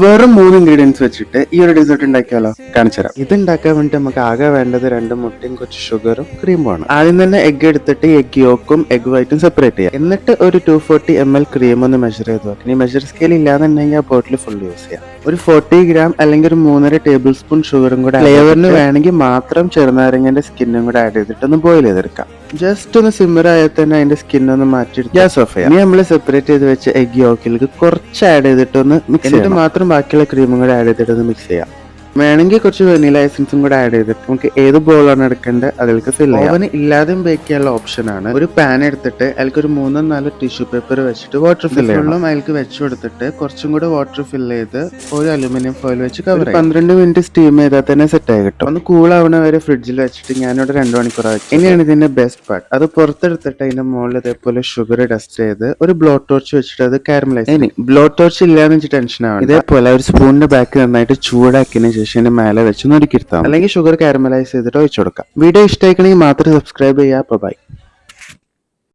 വെറും 3 ഇൻഗ്രീഡിയൻസ് വെച്ചിട്ട് ഈ ഒരു ഡെസേർട്ട് ഉണ്ടാക്കിയാലോ? കാണിച്ചുതരാം. ഇത് ഉണ്ടാക്കാൻ വേണ്ടി നമുക്ക് ആകെ വേണ്ടത് 2 മുട്ടയും കുറച്ച് ഷുഗറും ക്രീമും ആണ്. ആദ്യം തന്നെ എഗ് എടുത്തിട്ട് എഗ് യോക്കും എഗ് വൈറ്റും സെപ്പറേറ്റ് ചെയ്യാം. എന്നിട്ട് ഒരു 240 ml ക്രീം ഒന്ന് മെഷർ ചെയ്ത് വെക്കാം. ഇനി മെഷർ സ്കെയിൽ ഇല്ലാന്നുണ്ടെങ്കിൽ ആ ബോട്ടിൽ ഫുൾ യൂസ് ചെയ്യാം. ഒരു 40 ഗ്രാം അല്ലെങ്കിൽ ഒരു 3.5 ടേബിൾ സ്പൂൺ ഷുഗറും കൂടെ ഫ്ലേവറിന് വേണമെങ്കിൽ മാത്രം ചെറുനാരങ്ങന്റെ സ്കിന്നും കൂടെ ആഡ് ചെയ്തിട്ട് ഒന്ന് ബോയിൽ ചെയ്തെടുക്കാം. ജസ്റ്റ് ഒന്ന് സിമ്മർ ആയാൽ തന്നെ അതിന്റെ സ്കിൻ ഒന്ന് മാറ്റി ഗ്യാസ് ഓഫ് ചെയ്യാം. ഇനി നമ്മൾ സെപ്പറേറ്റ് ചെയ്ത് വെച്ച എഗ് യോക്കിലേക്ക് കുറച്ച് ആഡ് ചെയ്തിട്ടൊന്ന് മിക്സ് ചെയ്തിട്ട് മാത്രം ബാക്കിയുള്ള ക്രീമും കൂടെ ആഡ് ചെയ്തിട്ട് ഒന്ന് മിക്സ് ചെയ്യാം. വേണമെങ്കിൽ കുറച്ച് വെനില എസൻസും കൂടെ ആഡ് ചെയ്തിട്ട് നമുക്ക് ഏത് ബോളാണ് എടുക്കേണ്ടത് അതിലേക്ക് ഫിൽ ചെയ്യാം. ഓവൻ ഇല്ലാതെയും ബേക്ക് ചെയ്യാനുള്ള ഓപ്ഷൻ ആണ്. ഒരു പാൻ എടുത്തിട്ട് അതിലേക്ക് ഒരു 3-4 ടിഷ്യൂ പേപ്പർ വെച്ചിട്ട് വാട്ടർ ഫിൽ ചെയ്യണം. അതിലേക്ക് വെച്ച് കൊടുത്തിട്ട് കുറച്ചും കൂടെ വാട്ടർ ഫിൽ ചെയ്ത് ഒരു അലുമിനിയം ഫോയിൽ വെച്ച് കവർ 12 മിനിറ്റ് സ്റ്റീം ചെയ്താൽ തന്നെ സെറ്റ് ആയി കിട്ടും. ഒന്ന് കൂൾ ആവണ വരെ ഫ്രിഡ്ജിൽ വെച്ചിട്ട് ഞാനിവിടെ 2 മണിക്കൂർ ആക്കി. ഇനിയാണ് ഇതിന്റെ ബെസ്റ്റ് പാർട്ട്. അത് പുറത്തെടുത്തിട്ട് അതിന്റെ മുകളിൽ ഇതേപോലെ ഷുഗർ ഡസ്റ്റ് ചെയ്ത് ഒരു ബ്ലോ ടോർച്ച് വെച്ചിട്ട് അത് കാരമലൈസ്. ഇനി ബ്ലോ ടോർച്ച് ഇല്ലാന്ന് വെച്ച് ടെൻഷൻ ആവും. ഇതേപോലെ ഒരു സ്പൂണിന്റെ ബാക്ക് നന്നായിട്ട് ചൂടാക്കിയതിനു ശേഷം മേലെ വെച്ച് നൊരുക്കിരുത്താം. അല്ലെങ്കിൽ ഷുഗർ കാരമലൈസ് ചെയ്തിട്ട് ഒഴിച്ചു കൊടുക്കാം. വീഡിയോ ഇഷ്ടമായിക്കണമെങ്കിൽ മാത്രം സബ്സ്ക്രൈബ് ചെയ്യാം. ബൈ.